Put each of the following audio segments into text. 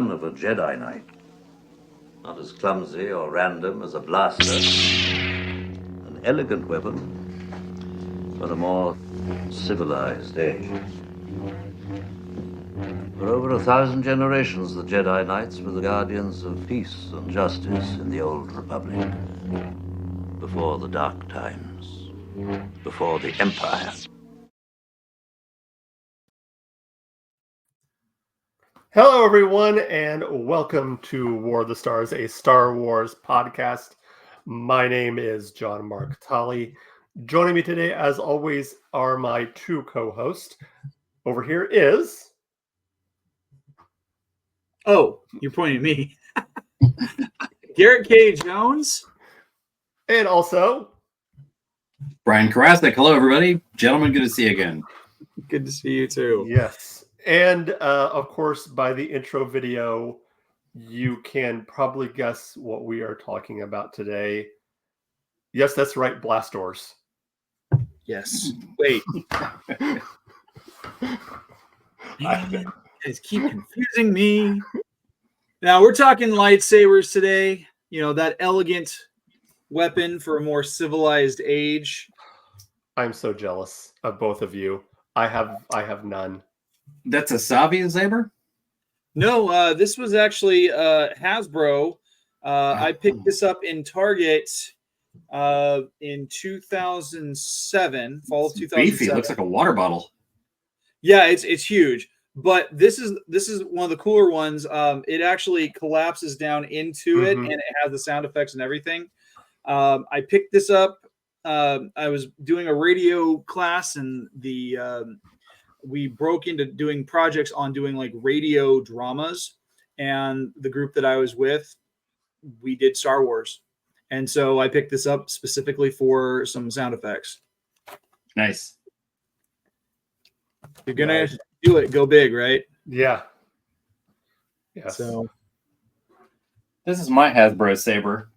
of a Jedi Knight. Not as clumsy or random as a blaster. An elegant weapon, but a more civilized age. For over 1,000 generations, the Jedi Knights were the guardians of peace and justice in the Old Republic. Before the Dark Times. Before the Empire. Hello, everyone, and welcome to War of the Stars, a Star Wars podcast. My name is John Mark Tolley. Joining me today, as always, are my two co-hosts. Over here is... Oh, you're pointing at me. Garrett K. Jones. And also... Brian Karasik. Hello, everybody. Gentlemen, good to see you again. Good to see you, too. Yes. And, of course, by the intro video, you can probably guess what we are talking about today. Yes, that's right, blast doors. Yes. Wait. Man, you guys keep confusing me. Now, we're talking lightsabers today. You know, that elegant weapon for a more civilized age. I'm so jealous of both of you. I have none. That's a Savi saber? No, this was actually Hasbro. I picked this up in Target in 2007, fall of 2007. Beefy. It looks like a water bottle. Yeah, it's huge. But this is one of the cooler ones. It actually collapses down into it, and it has the sound effects and everything. I picked this up. I was doing a radio class, and we broke into doing projects on doing like radio dramas, and the group that I was with, we did Star Wars. And so I picked this up specifically for some sound effects. Nice. You're going to do it. Go big, right? Yeah. Yeah. So This is my Hasbro saber.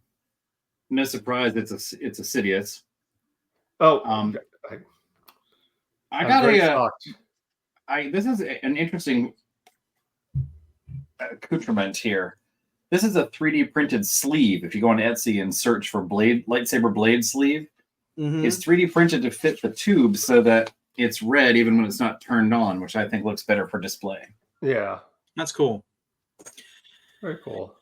No surprise, it's a Sidious. Oh, I got a... shocked. This is an interesting accoutrement here. This is a 3D printed sleeve. If you go on Etsy and search for lightsaber blade sleeve, it's 3D printed to fit the tube so that it's red even when it's not turned on, which I think looks better for display. Yeah. that's cool. Very cool.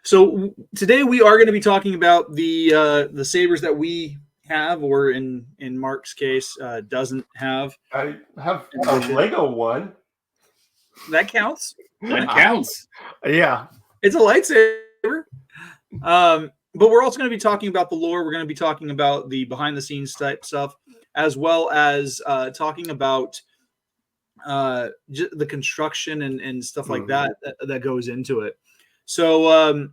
So today we are going to be talking about the sabers that we have, or in Mark's case, doesn't have. I have a Lego one. That counts. That counts. Yeah. It's a lightsaber. But we're also going to be talking about the lore. We're going to be talking about the behind-the-scenes type stuff, as well as talking about the construction and stuff like that goes into it. So,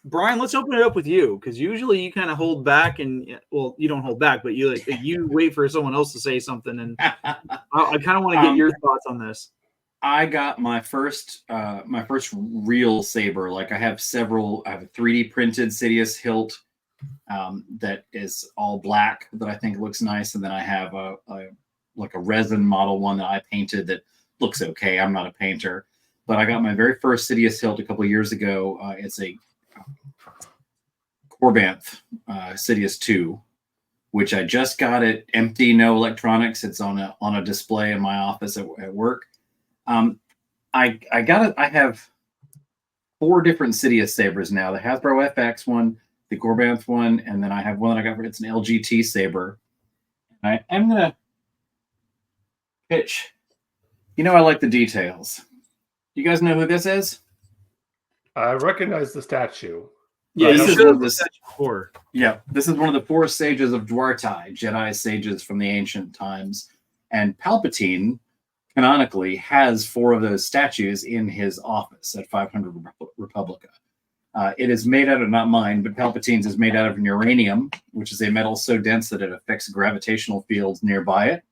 Brian, let's open it up with you, because usually you kind of hold back, and well, you don't hold back, but you wait for someone else to say something, and I kind of want to get your thoughts on this. I got my first real saber. Like I have a 3D printed Sidious hilt that is all black that I think looks nice, and then I have a resin model one that I painted that looks okay. I'm not a painter, but I got my very first Sidious hilt a couple of years ago. It's a Corbanth Sidious 2, which I just got it empty, no electronics. It's on a display in my office at work. I got it. I have 4 different Sidious sabers now: the Hasbro FX one, the Corbanth one, and then I have one that I got. It's an LGT saber. I'm gonna pitch. You know, I like the details. You guys know who this is? I recognize the statue. Yeah, this is one of the before. Yeah, this is one of the 4 sages of Dwartai, Jedi sages from the ancient times, and Palpatine canonically has 4 of those statues in his office at 500 Republica. It is made out of, not mine, but Palpatine's is made out of uranium, which is a metal so dense that it affects gravitational fields nearby it.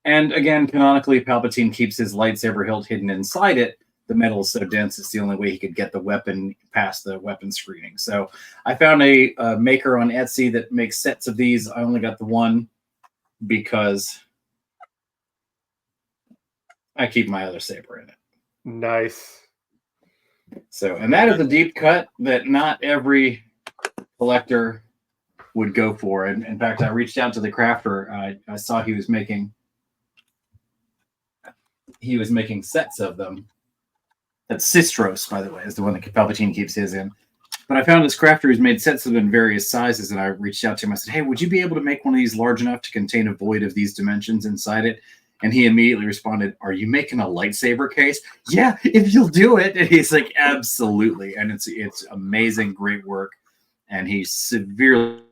And again, canonically, Palpatine keeps his lightsaber hilt hidden inside it. The metal is so dense, it's the only way he could get the weapon past the weapon screening. So I found a maker on Etsy that makes sets of these. I only got the one because I keep my other saber in it. Nice. So, and that is a deep cut that not every collector would go for. And in fact, I reached out to the crafter. I saw he was making sets of them. That's Sistros, by the way, is the one that Palpatine keeps his in. But I found this crafter who's made sets of them in various sizes, and I reached out to him. I said, hey, would you be able to make one of these large enough to contain a void of these dimensions inside it? And he immediately responded, are you making a lightsaber case? Yeah, if you'll do it. And he's like, absolutely. And it's amazing, great work. And he's severely...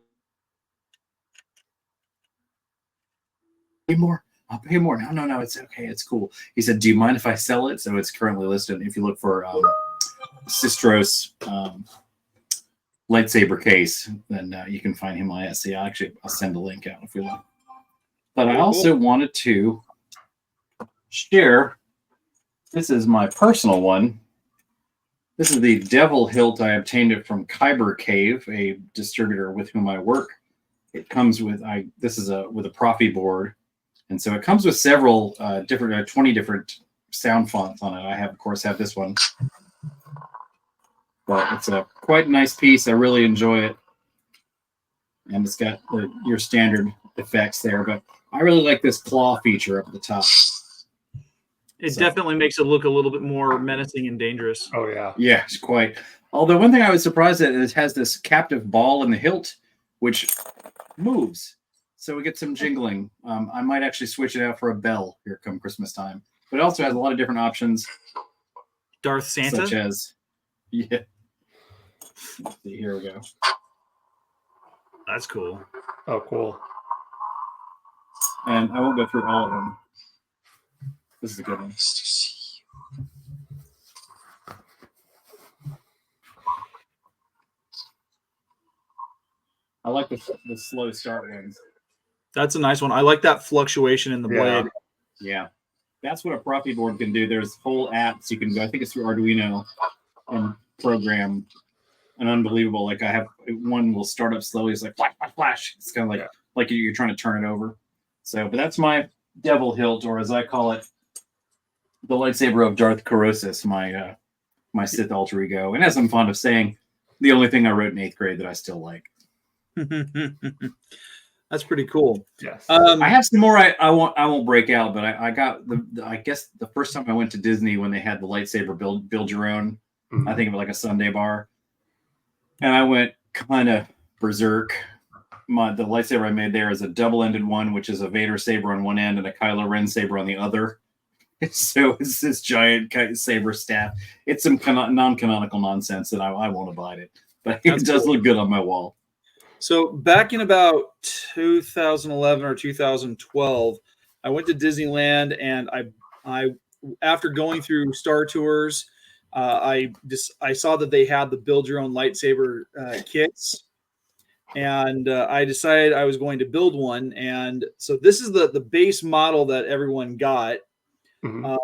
Pay more. I'll pay more. No, it's okay. It's cool. He said, do you mind if I sell it? So it's currently listed. If you look for Sistros lightsaber case, then you can find him on Etsy. I'll send a link out if you like. But I also wanted to share, this is my personal one. This is the Devil Hilt. I obtained it from Kyber Cave, a distributor with whom I work. It comes with with a Profi board. And so it comes with several different 20 different sound fonts on it. I of course have this one. But it's a quite nice piece. I really enjoy it. And it's got your standard effects there, but I really like this claw feature up at the top. It definitely makes it look a little bit more menacing and dangerous. Oh, yeah. Yeah, it's quite. Although one thing I was surprised at is it has this captive ball in the hilt, which moves. So we get some jingling. I might actually switch it out for a bell here come Christmas time. But it also has a lot of different options. Darth Santa? Such as, yeah. Let's see, here we go. That's cool. Oh, cool. And I won't go through all of them. This is a good one. I like the slow start ones. That's a nice one. I like that fluctuation in the blade. Yeah. That's what a Profi board can do. There's whole apps you can go. I think it's through Arduino and program an unbelievable. Like I have one will start up slowly. It's like flash, flash, flash. It's kind of like you're trying to turn it over. So, but that's my Devil Hilt, or as I call it, the lightsaber of Darth Korosis, my Sith alter ego. And as I'm fond of saying, the only thing I wrote in 8th grade that I still like. That's pretty cool. Yes. I have some more I won't break out, but I got I guess the first time I went to Disney when they had the lightsaber build your own, I think of it like a Sunday bar. And I went kind of berserk. The lightsaber I made there is a double-ended one, which is a Vader saber on one end and a Kylo Ren saber on the other. So it's this giant saber staff. It's some non-canonical nonsense that I won't abide it. But it does look good on my wall. So back in about 2011 or 2012, I went to Disneyland, and I after going through Star Tours, I saw that they had the build your own lightsaber kits, and I decided I was going to build one. And so this is the base model that everyone got. Mm-hmm.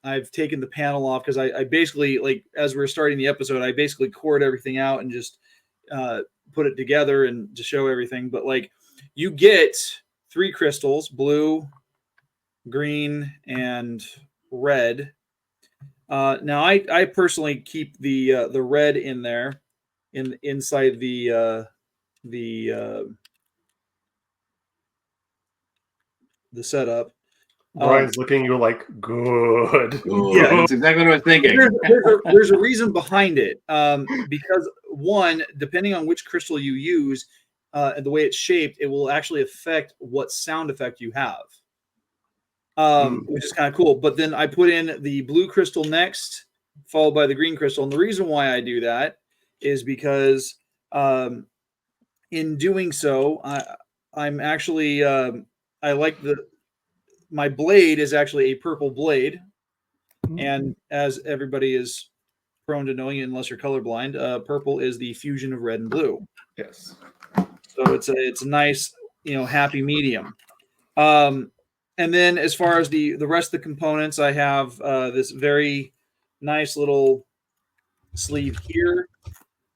I've taken the panel off because I basically, like, as we're starting the episode, I basically cored everything out and just put it together and to show everything. But like, you get 3 crystals: blue, green, and red. Now I personally keep the red in there, inside the setup. Brian's looking at you like, good. Yeah, that's exactly what I was thinking. There's a reason behind it. Because one, depending on which crystal you use, and the way it's shaped, it will actually affect what sound effect you have. Which is kind of cool. But then I put in the blue crystal next, followed by the green crystal. And the reason why I do that is because in doing so, I'm actually I like my blade is actually a purple blade. And as everybody is prone to knowing, unless you're colorblind, purple is the fusion of red and blue. Yes. So it's a nice, happy medium. And then as far as the rest of the components, I have this very nice little sleeve here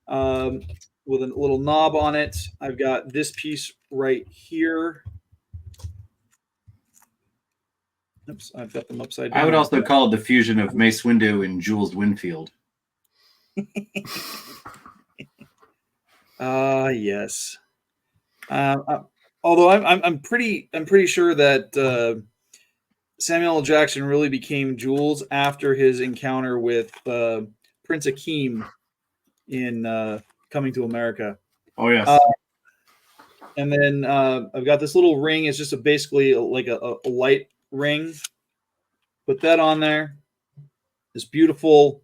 with a little knob on it. I've got this piece right here. Oops, I've got them upside down. I would also call it the fusion of Mace Windu and Jules Winfield. Yes. Although I'm pretty sure that Samuel L. Jackson really became Jules after his encounter with Prince Akeem in Coming to America. Oh yes. And then I've got this little ring. It's just basically like a light ring. Put that on there. This beautiful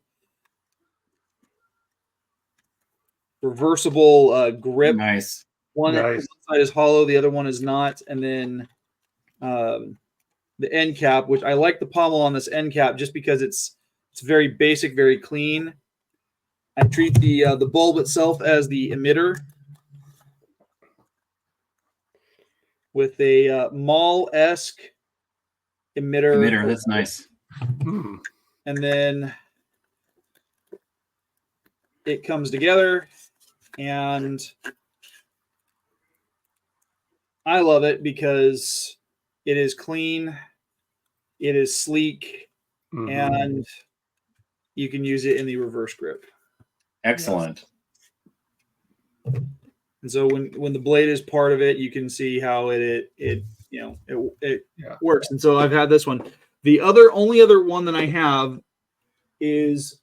reversible grip. Nice. One side is hollow, the other one is not. And then the end cap, which I like the pommel on this end cap just because it's very basic, very clean. I treat the bulb itself as the emitter with a Maul-esque emitter. That's nice. And then it comes together, and I love it because it is clean, it is sleek, and you can use it in the reverse grip. Excellent. And so when the blade is part of it, you can see how it works. And so I've had this one. The only other one that I have is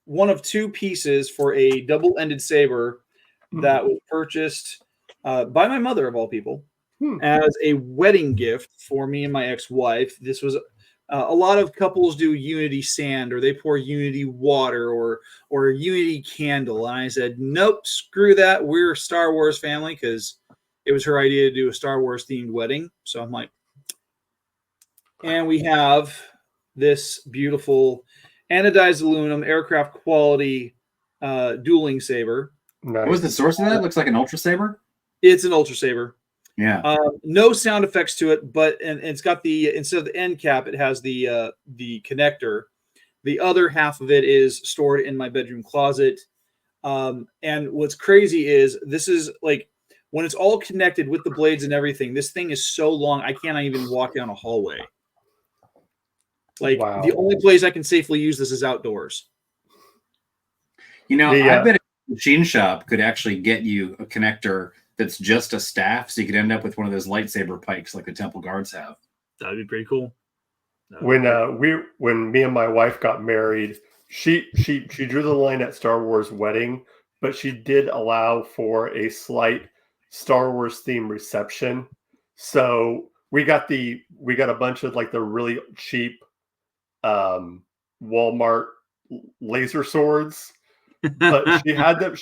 one of two pieces for a double-ended saber that was purchased by my mother, of all people, as a wedding gift for me and my ex-wife. This was a lot of couples do Unity sand, or they pour Unity water, or a Unity candle. And I said, nope, screw that. We're a Star Wars family, because it was her idea to do a Star Wars themed wedding. So I'm like, and we have this beautiful anodized aluminum aircraft quality dueling saber. Nice. What was the source of that? Looks like an Ultra Saber. It's an Ultra Saber. Yeah. No sound effects to it, but and it's got instead of the end cap, it has the connector. The other half of it is stored in my bedroom closet. And what's crazy is this is like when it's all connected with the blades and everything. This thing is so long I can't even walk down a hallway. Like the only place I can safely use this is outdoors. I bet a machine shop could actually get you a connector that's just a staff, so you could end up with one of those lightsaber pikes like the Temple Guards have. That'd be pretty cool. When me and my wife got married, she drew the line at Star Wars wedding, but she did allow for a slight Star Wars theme reception. So we got a bunch of like the really cheap Walmart laser swords, but she had them.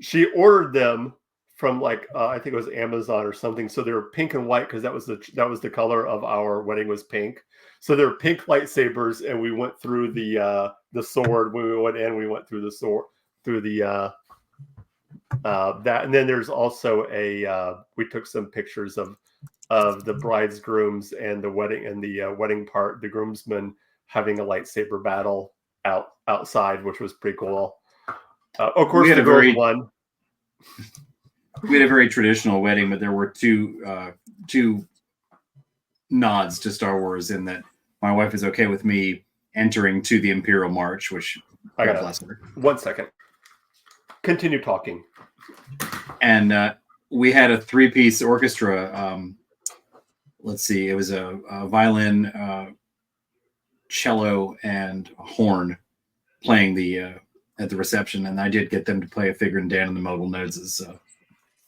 She ordered them from like I think it was Amazon or something. So they were pink and white because that was the color of our wedding was pink. So they were pink lightsabers, and we went through the sword when we went in. We went through the sword through the that, and then there's also we took some pictures of the bride's grooms and the wedding and the wedding part, the groomsmen having a lightsaber battle outside, which was pretty cool. Of course, the girls won. We had a very traditional wedding, but there were two nods to Star Wars in that my wife is okay with me entering to the Imperial March, which I got bless her. 1 second. Continue talking. And we had a 3-piece orchestra. Let's see, it was a violin, cello, and horn playing at the reception, and I did get them to play a figure in Dan and the Mogul Nodes'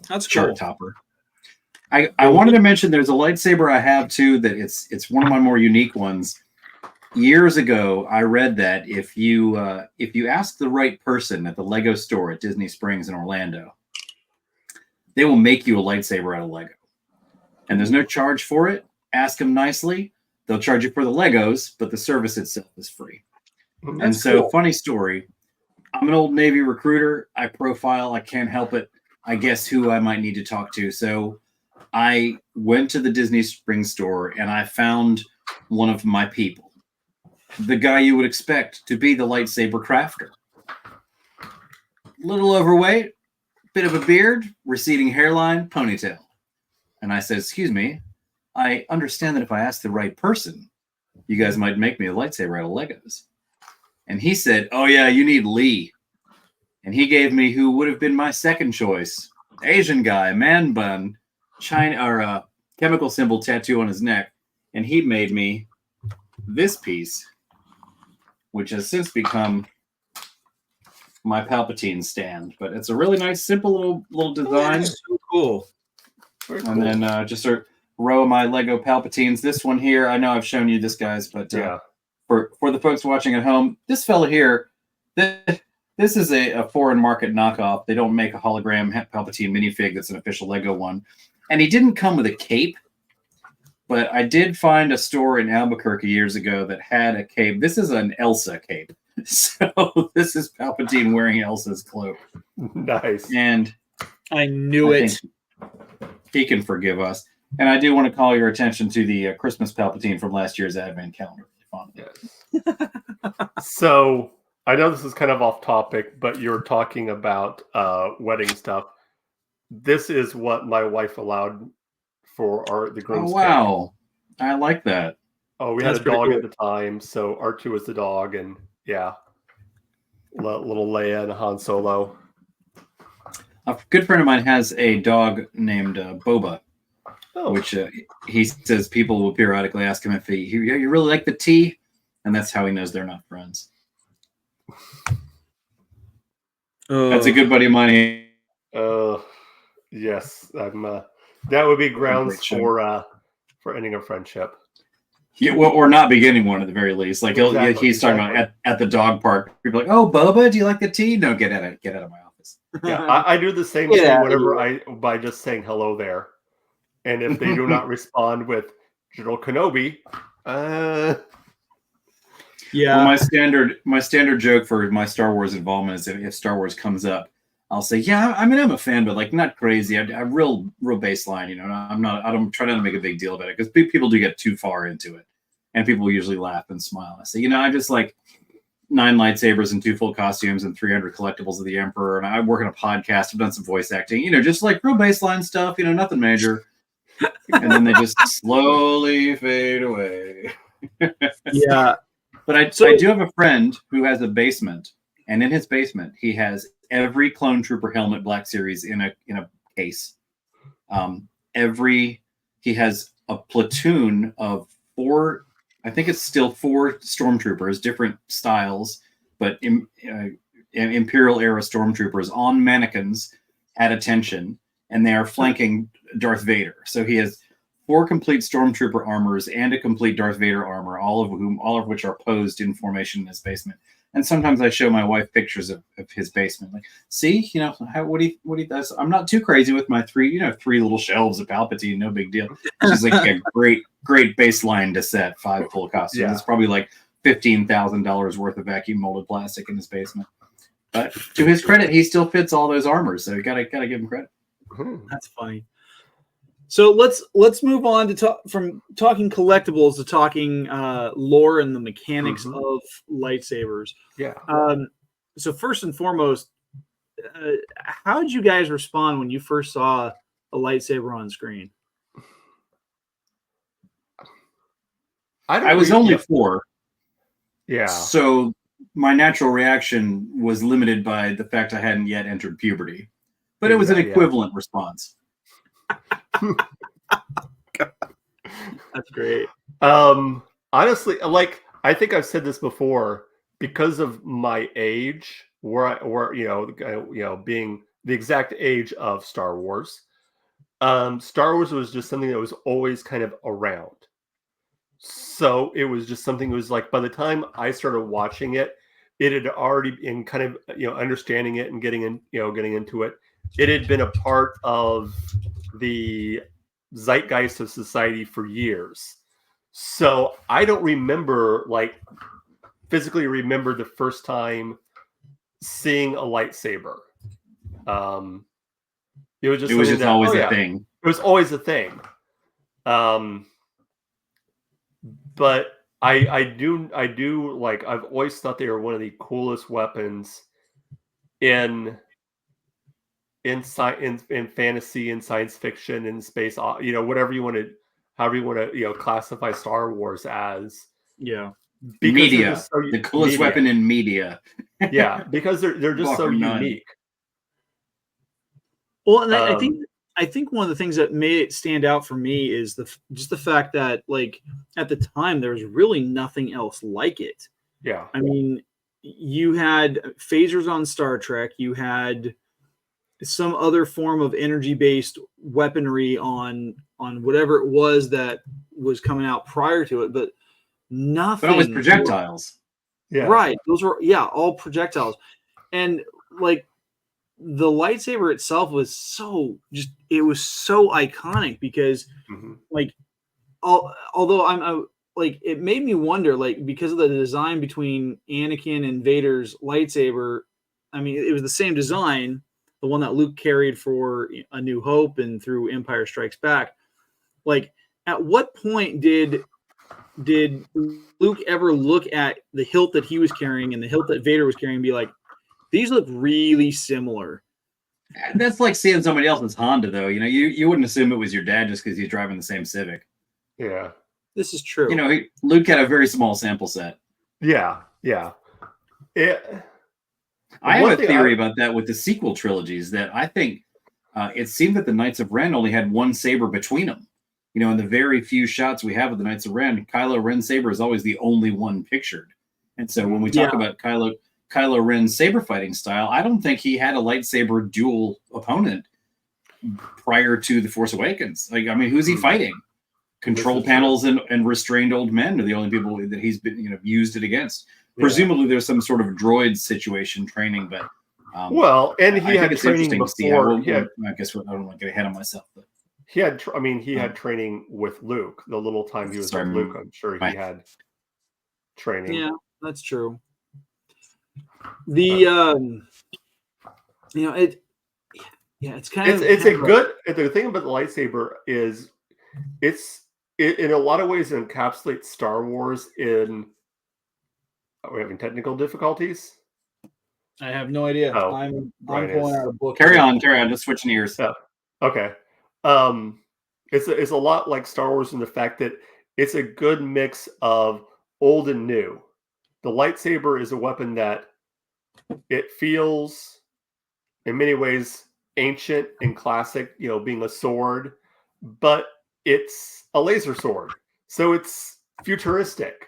that's chart cool. topper. I wanted to mention there's a lightsaber I have too that it's one of my more unique ones. Years ago, I read that if you ask the right person at the Lego store at Disney Springs in Orlando, they will make you a lightsaber out of Lego, and there's no charge for it. Ask them nicely; they'll charge you for the Legos, but the service itself is free. And so, cool. Funny story. I'm an old Navy recruiter. I profile. I can't help it. I guess who I might need to talk to. So I went to the Disney Springs store and I found one of my people, the guy you would expect to be the lightsaber crafter. Little overweight, bit of a beard, receding hairline, ponytail. And I said, excuse me, I understand that if I ask the right person, you guys might make me a lightsaber out of Legos. And he said, oh yeah, you need Lee. And he gave me who would have been my second choice. Asian guy, man bun, China, or chemical symbol tattoo on his neck. And he made me this piece, which has since become my Palpatine stand. But it's a really nice, simple little design. So cool. Very And cool. then just a row of my Lego Palpatines. This one here, I know I've shown you this, guys, but for the folks watching at home, this fella here, this is a foreign market knockoff. They don't make a hologram Palpatine minifig that's an official Lego one. And he didn't come with a cape, but I did find a store in Albuquerque years ago that had a cape. This is an Elsa cape. So this is Palpatine wearing Elsa's cloak. Nice. And I knew it. He can forgive us. And I do want to call your attention to the Christmas Palpatine from last year's Advent calendar. Yes. So I know this is kind of off topic, but you're talking about wedding stuff. This is what my wife allowed for the groom's Oh, wow. Cake. I like that. Oh, we had a dog at the time, so R2 was the dog, and yeah, little Leia and Han Solo. A good friend of mine has a dog named Boba, which he says people will periodically ask him if you really like the tea, and that's how he knows they're not friends. That's a good buddy of mine. Yes, that would be grounds for ending a friendship. Yeah, well, or not beginning one at the very least. Like he's talking about at the dog park. People are like, "Oh, Boba, do you like the tea?" No, get out of my office. Yeah, I do the same thing whenever by just saying hello there, and if they do not respond with General Kenobi, yeah. Well, my standard joke for my Star Wars involvement is if Star Wars comes up, I'll say, yeah, I mean, I'm a fan, but like not crazy. I'm real baseline, you know. I don't try not to make a big deal about it because people do get too far into it, and people usually laugh and smile. I say, I just like 9 lightsabers and 2 full costumes and 300 collectibles of the Emperor, and I work on a podcast. I've done some voice acting, just like real baseline stuff, nothing major. And then they just slowly fade away. Yeah. But I do have a friend who has a basement, and in his basement he has every Clone Trooper helmet Black Series in a case. He has a platoon of 4. I think it's still 4 stormtroopers, different styles, but Imperial era stormtroopers on mannequins at attention, and they are flanking Darth Vader. So he has 4 complete stormtrooper armors and a complete Darth Vader armor, all of which are posed in formation in his basement. And sometimes I show my wife pictures of his basement. Like, see, what he does. I'm not too crazy with my 3 little shelves of Palpatine, no big deal. She's like a great baseline to set 5 full costumes. Yeah. It's probably like $15,000 worth of vacuum molded plastic in his basement. But to his credit, he still fits all those armors, so you gotta give him credit. That's funny. So let's move on to from talking collectibles to talking lore and the mechanics of lightsabers. Yeah. So first and foremost, how did you guys respond when you first saw a lightsaber on screen? I was only 4. Yeah. So my natural reaction was limited by the fact I hadn't yet entered puberty, but it was an equivalent response. That's great. Honestly, like I think I've said this before, because of my age, being the exact age of Star Wars, Star Wars was just something that was always kind of around. So it was just something that was like, by the time I started watching it, it had already been kind of, understanding it and getting into it. It had been a part of the zeitgeist of society for years. So I don't remember, physically remember the first time seeing a lightsaber. It was just always a thing. It was always a thing. But I do like, I've always thought they were one of the coolest weapons in in fantasy and science fiction and space, whatever you want to, however you want to, classify Star Wars as. Yeah. Because media, the coolest weapon in media. Yeah, because they're just so unique. Well, and I think one of the things that made it stand out for me is just the fact that, like, at the time there was really nothing else like it. Yeah. I mean, you had phasers on Star Trek, you had some other form of energy-based weaponry on whatever it was that was coming out prior to it, but nothing. But always projectiles. Yeah. Right. Those were all projectiles. And like the lightsaber itself was so iconic because like although I'm like, it made me wonder, like, because of the design between Anakin and Vader's lightsaber. I mean, it was the same design, the one that Luke carried for A New Hope and through Empire Strikes Back. Like, at what point did Luke ever look at the hilt that he was carrying and the hilt that Vader was carrying and be like, these look really similar? That's like seeing somebody else's Honda, though. You wouldn't assume it was your dad just because he's driving the same Civic. Yeah. This is true. Luke had a very small sample set. Yeah. Yeah. I have a theory about that with the sequel trilogies, that I think it seemed that the Knights of Ren only had one saber between them. In the very few shots we have of the Knights of Ren, Kylo Ren's saber is always the only one pictured. And so when we talk about Kylo Ren's saber fighting style, I don't think he had a lightsaber dual opponent prior to The Force Awakens. Like, I mean, who's he fighting? Control panels and restrained old men are the only people that he's been used it against. Yeah. Presumably, there's some sort of droid situation training, but and he had training before. I guess I don't want to get ahead of myself, but he had training with Luke. The little time he was with Luke, I'm sure he had training. Yeah, that's true. The it's kind of the thing about the lightsaber is it in a lot of ways it encapsulates Star Wars in. Are we having technical difficulties? I have no idea. Oh, I'm pulling out a book. Carry on. Just switching ears. Yeah. Okay. It's a lot like Star Wars in the fact that it's a good mix of old and new. The lightsaber is a weapon that it feels, in many ways, ancient and classic. Being a sword, but it's a laser sword, so it's futuristic.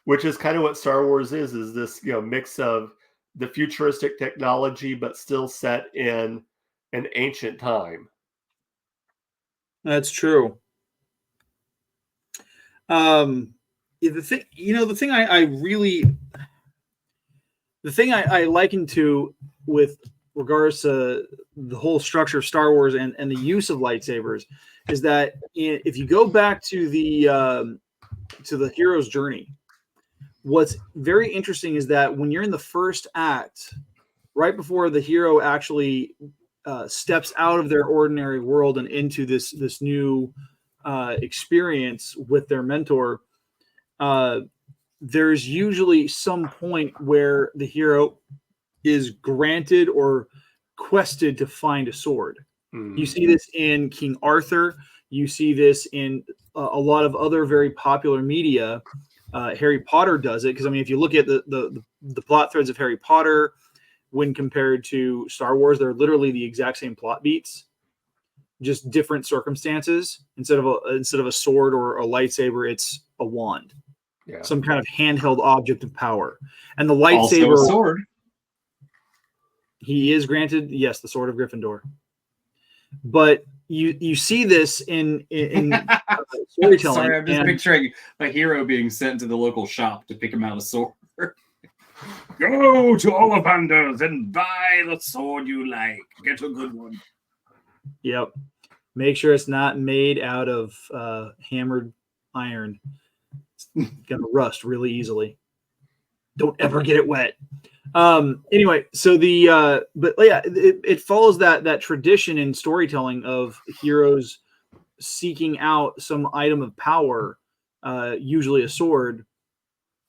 Which is kind of what Star Wars is this, mix of the futuristic technology, but still set in an ancient time. That's true. The thing I liken to with regards to the whole structure of Star Wars and the use of lightsabers is that if you go back to the hero's journey, what's very interesting is that when you're in the first act, right before the hero actually steps out of their ordinary world and into this new experience with their mentor, there's usually some point where the hero is granted or quested to find a sword. You see this in King Arthur. You see this in a lot of other very popular media. Harry Potter does it because, I mean, if you look at the plot threads of Harry Potter when compared to Star Wars, they're literally the exact same plot beats, just different circumstances. Instead of a sword or a lightsaber, it's a wand, some kind of handheld object of power. And the lightsaber, also a sword. He is granted, yes, the sword of Gryffindor. But you see this in storytelling. Sorry, I'm just picturing a hero being sent to the local shop to pick him out a sword. Go to Ollivanders and buy the sword you like. Get a good one. Yep. Make sure it's not made out of hammered iron. It's gonna rust really easily. Don't ever get it wet. Anyway, so it follows that tradition in storytelling of heroes seeking out some item of power, usually a sword,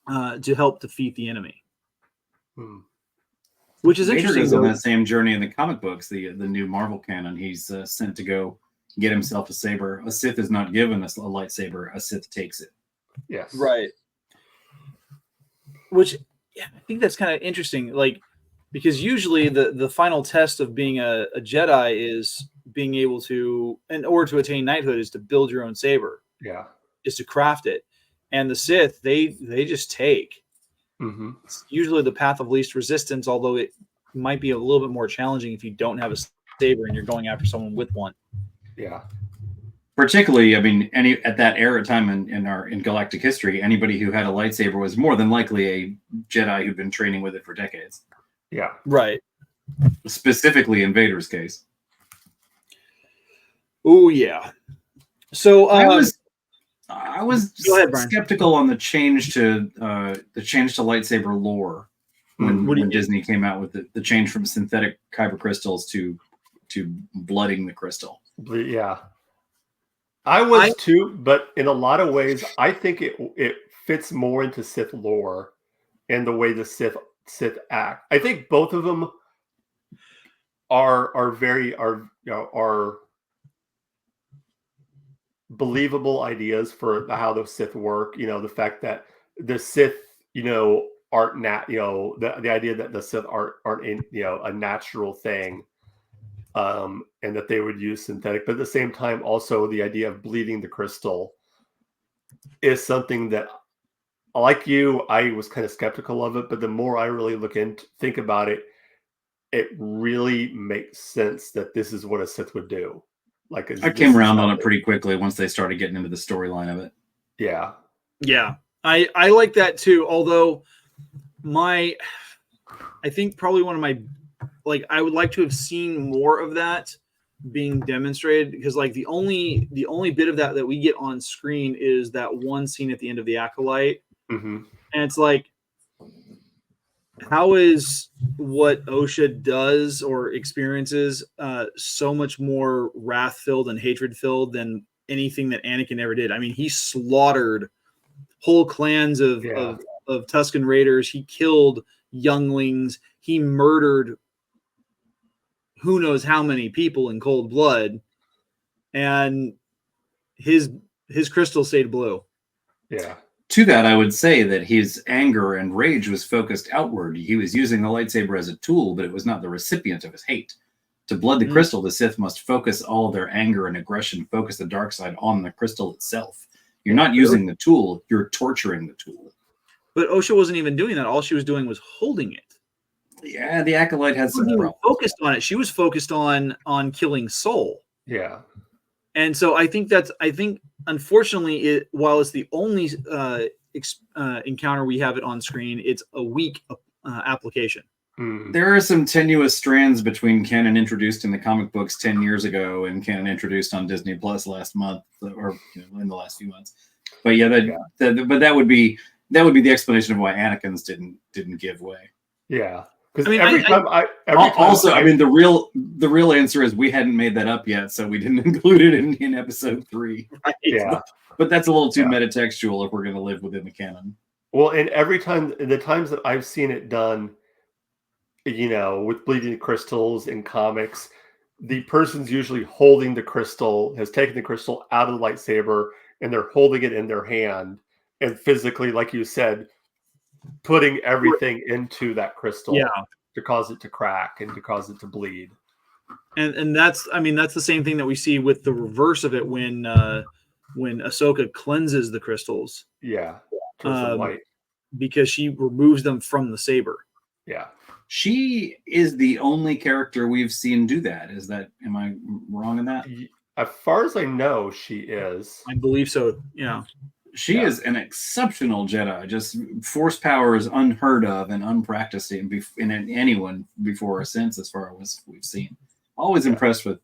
to help defeat the enemy. Which is Vader interesting. goes on Though. that same journey in the comic books, the new Marvel canon. He's sent to go get himself a saber. A Sith is not given a lightsaber. A Sith takes it. Yes. Right. Which, yeah, I think that's kind of interesting. Like, because usually the final test of being a Jedi is being able to, in order to attain knighthood, is to build your own saber. Yeah. Is to craft it. And the Sith, they just take. Mm-hmm. It's usually the path of least resistance, although it might be a little bit more challenging if you don't have a saber and you're going after someone with one. Yeah. Particularly, I mean, at that era time in galactic history, anybody who had a lightsaber was more than likely a Jedi who'd been training with it for decades. Yeah. Right. Specifically in Vader's case. Oh yeah. So I was go ahead, Brian. skeptical on the change to lightsaber lore when Disney came out with the change from synthetic kyber crystals to blooding the crystal. Yeah. I was too, but in a lot of ways, I think it fits more into Sith lore and the way the Sith act. I think both of them are believable ideas for how the Sith work. You know, the fact that the Sith, aren't the idea that the Sith aren't in, a natural thing. And that they would use synthetic, but at the same time, also the idea of bleeding the crystal is something that, like you, I was kind of skeptical of it. But the more I really think about it, it really makes sense that this is what a Sith would do. Like I came around on it pretty quickly once they started getting into the storyline of it. Yeah, yeah, I like that too. Although I think probably one of my I would like to have seen more of that being demonstrated, because the only bit of that we get on screen is that one scene at the end of the Acolyte. mm-hmm. And it's like, how is what Osha does or experiences so much more wrath-filled and hatred-filled than anything that Anakin ever did? I mean, he slaughtered whole clans of Tusken Raiders. He killed younglings. He murdered who knows how many people in cold blood, and his crystal stayed blue. Yeah. To that, I would say that his anger and rage was focused outward. He was using the lightsaber as a tool, but it was not the recipient of his hate. To blood the crystal, the Sith must focus all their anger and aggression, focus the dark side on the crystal itself. You're not using the tool, you're torturing the tool. But Osha wasn't even doing that. All she was doing was holding it. Yeah, the Acolyte had some problems. Focused on it. She was focused on killing Soul. Yeah. And so I think unfortunately, while it's the only encounter we have it on screen, it's a weak application. There are some tenuous strands between canon introduced in the comic books 10 years ago and canon introduced on Disney Plus last month, or in the last few months. But that would be the explanation of why Anakin's didn't give way. Yeah. Because every time the real answer is we hadn't made that up yet, so we didn't include it in episode 3. Right. Yeah. But that's a little too metatextual if we're going to live within the canon. Well, and the times that I've seen it done, with bleeding crystals in comics, the person's usually holding the crystal, has taken the crystal out of the lightsaber, and they're holding it in their hand, and physically, like you said, putting everything into that crystal to cause it to crack and to cause it to bleed. And that's the same thing that we see with the reverse of it when Ahsoka cleanses the crystals. Yeah. Turns them white. Because she removes them from the saber. Yeah. She is the only character we've seen do that. Am I wrong in that? As far as I know, she is. I believe so. Yeah. She is an exceptional Jedi. Just force power is unheard of and unpracticed in anyone before or since, as far as we've seen. Always impressed with.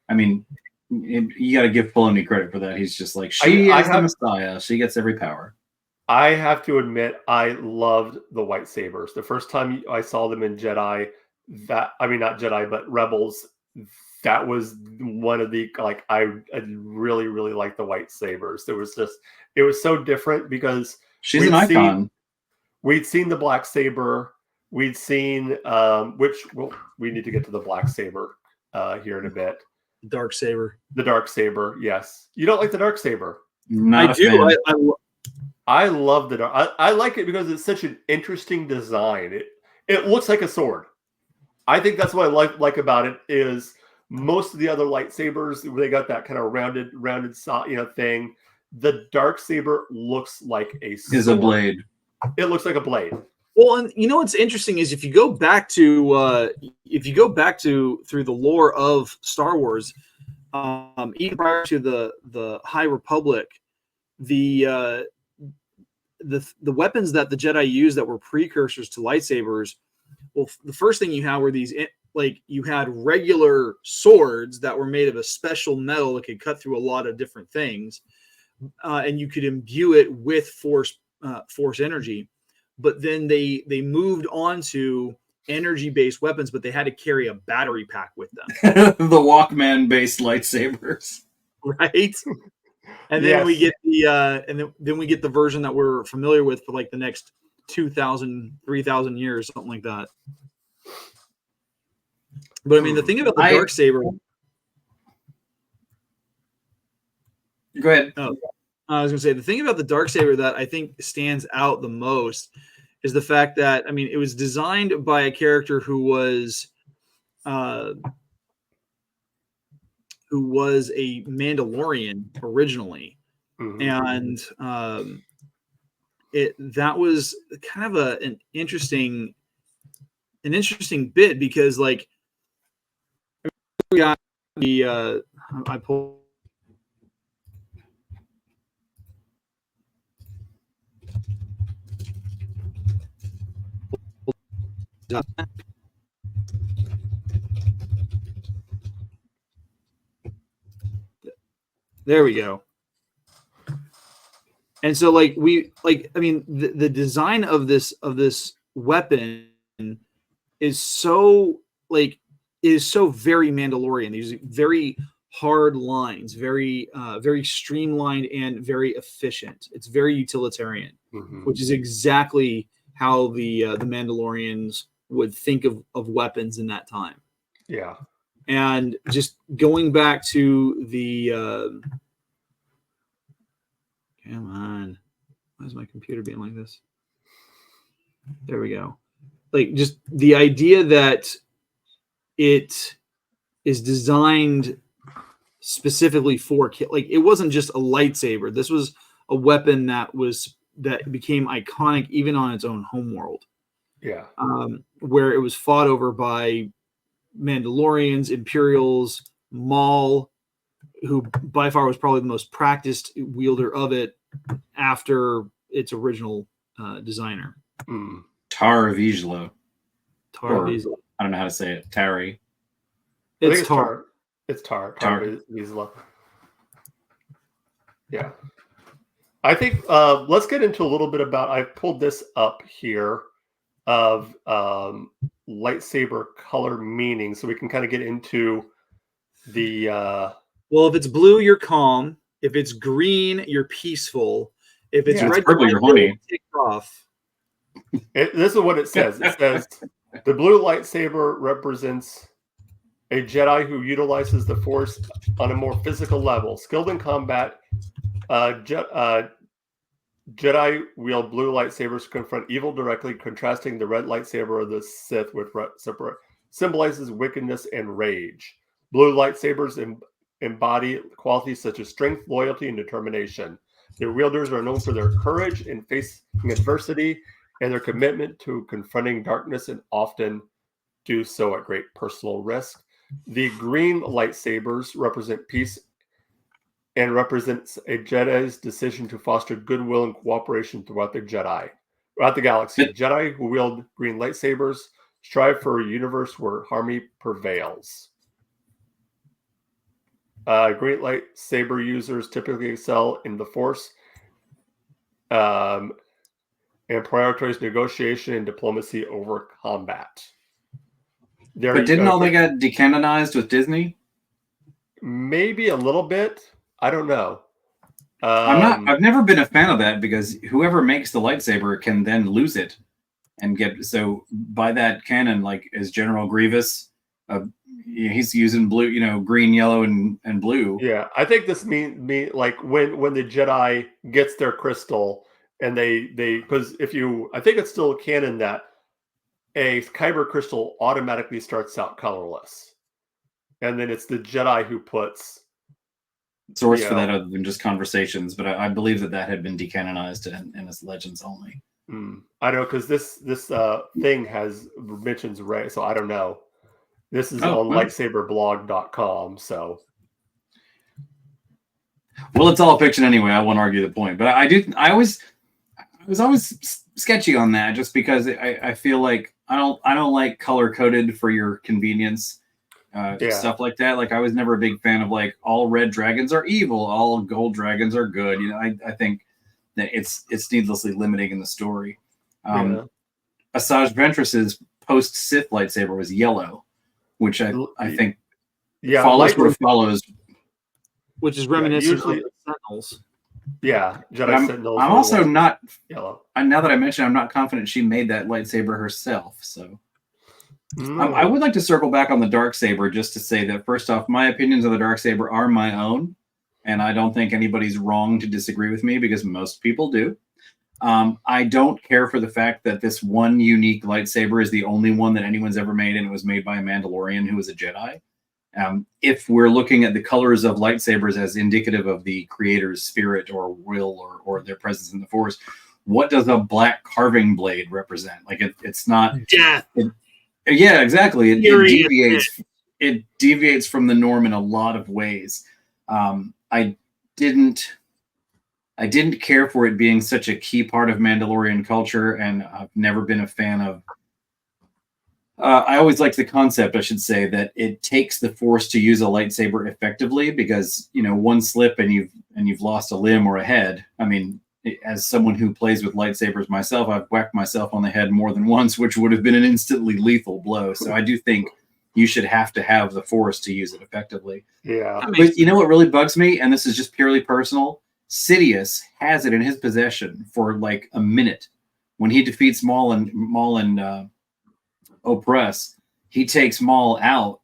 I mean, you got to give Filoni credit for that. He's just like, she is the Messiah. She gets every power. I have to admit, I loved the Lightsabers. The first time I saw them in Jedi, not Jedi, but Rebels, that was one of the, I really, really liked the Lightsabers. It was so different because she's an icon. We'd seen the black saber we'd seen, we need to get to the black saber here in a bit. Dark saber. The dark saber, yes. You don't like the dark saber? I do. I love the dark. I like it because it's such an interesting design. It looks like a sword. I think that's what I like about it is most of the other lightsabers, they got that kind of rounded thing. The dark saber looks like a sword. Is a blade. It looks like a blade. Well, and you know what's interesting is if you go back to through the lore of Star Wars, even prior to the High Republic, the weapons that the Jedi used that were precursors to lightsabers. Well, the first thing you had were these, like you had regular swords that were made of a special metal that could cut through a lot of different things, and you could imbue it with force energy. But then they moved on to energy-based weapons, but they had to carry a battery pack with them. The Walkman-based lightsabers, right? And then we get the then we get the version that we're familiar with for like the next 2,000, 3,000 years, something like that. But I mean, the thing about the dark saber. Go ahead. Oh, I was going to say the thing about the dark saber that I think stands out the most is the fact that it was designed by a character who was a Mandalorian originally, and that was kind of an interesting bit because like we got the I pulled. There we go. And so the design of this weapon is so very Mandalorian. These very hard lines, very streamlined and very efficient. It's very utilitarian, which is exactly how the Mandalorians would think of weapons in that time. Yeah. And just going back to the come on, why is my computer being like this? There we go. Like just the idea that it is designed specifically for like it wasn't just a lightsaber. This was a weapon that became iconic even on its own homeworld. Yeah. Where it was fought over by Mandalorians, Imperials, Maul, who by far was probably the most practiced wielder of it after its original designer. Tar Vizsla. Tar Vizsla. I don't know how to say it. Tari. It's Tar. It's Tar Vizsla. Yeah. I think let's get into a little bit about. I pulled this up here of lightsaber color meaning, so we can kind of get into the. Well, if it's blue, you're calm. If it's green, you're peaceful. If it's red, purple, you're horny. Take off. This is what it says. It says the blue lightsaber represents a Jedi who utilizes the Force on a more physical level, skilled in combat. Jedi wield blue lightsabers to confront evil directly, contrasting the red lightsaber of the Sith, which symbolizes wickedness and rage. Blue lightsabers embody qualities such as strength, loyalty, and determination. Their wielders are known for their courage in facing adversity and their commitment to confronting darkness, and often do so at great personal risk. The green lightsabers represent peace and represents a Jedi's decision to foster goodwill and cooperation throughout the galaxy. Jedi who wield green lightsabers strive for a universe where harmony prevails. Green lightsaber users typically excel in the Force and prioritize negotiation and diplomacy over combat. But didn't all they get decanonized with Disney? Maybe a little bit. I don't know. I've never been a fan of that because whoever makes the lightsaber can then lose it. and get so by that canon, like is General Grievous, he's using blue, green, yellow, and blue. Yeah, I think this mean like when the Jedi gets their crystal and they because I think it's still canon that a kyber crystal automatically starts out colorless, and then it's the Jedi who puts source for that other than just conversations, but I believe that had been decanonized and it's legends only. I know because this thing has mentions Rey, so I don't know. This is on lightsaberblog.com, so. Well, it's all fiction anyway. I won't argue the point, but I was always sketchy on that just because I feel like I don't like color coded for your convenience. Stuff like that. Like I was never a big fan of like all red dragons are evil, all gold dragons are good. I think that it's needlessly limiting in the story. Asajj Ventress's post Sith lightsaber was yellow, which I think follows, which is reminiscent of the Sentinels. Yeah, Jedi Sentinels. I'm also not yellow. Now that I mentioned, I'm not confident she made that lightsaber herself. So. I would like to circle back on the Darksaber just to say that first off, my opinions on the Darksaber are my own, and I don't think anybody's wrong to disagree with me because most people do. I don't care for the fact that this one unique lightsaber is the only one that anyone's ever made, and it was made by a Mandalorian who was a Jedi. If we're looking at the colors of lightsabers as indicative of the creator's spirit or will or their presence in the Force, what does a black carving blade represent? Like it's not death. Yeah, exactly. It deviates from the norm in a lot of ways. I didn't care for it being such a key part of Mandalorian culture, and I've never been a fan of. I always liked the concept, I should say, that it takes the Force to use a lightsaber effectively because one slip and you've lost a limb or a head. I mean. As someone who plays with lightsabers myself, I've whacked myself on the head more than once, which would have been an instantly lethal blow. So I do think you should have to have the Force to use it effectively. Yeah. But you know what really bugs me, and this is just purely personal? Sidious has it in his possession for like a minute. When he defeats Maul and Oppress, he takes Maul out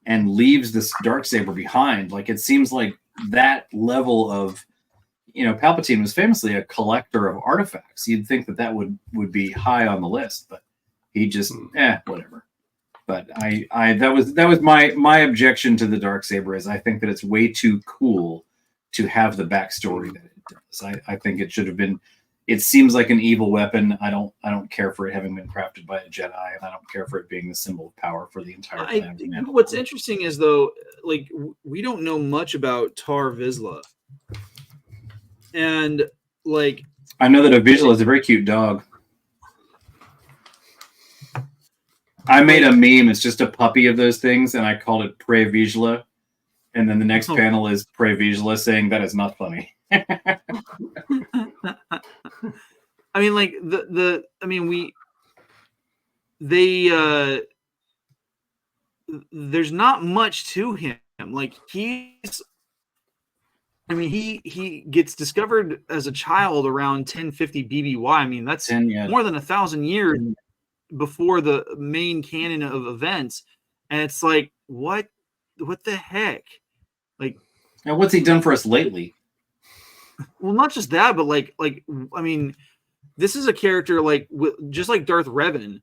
and leaves this Darksaber behind. Like it seems like that level of Palpatine was famously a collector of artifacts. You'd think that would be high on the list, but he just whatever. But that was my objection to the Darksaber is I think that it's way too cool to have the backstory that it does. I think it should have been. It seems like an evil weapon. I don't care for it having been crafted by a Jedi, and I don't care for it being the symbol of power for the entire planet. What's interesting is though, like we don't know much about Tar Vizsla. And like I know that a Vizsla is a very cute dog. I made a meme. It's just a puppy of those things, and I called it Pre Vizsla. And then the next panel is Pre Vizsla saying that is not funny. I mean, like there's not much to him. Like he gets discovered as a child around 1050 BBY. I mean, that's more than 1,000 years before the main canon of events. And it's like, what the heck? Like, now what's he done for us lately? Well, not just that, but like, I mean, this is a character just like Darth Revan,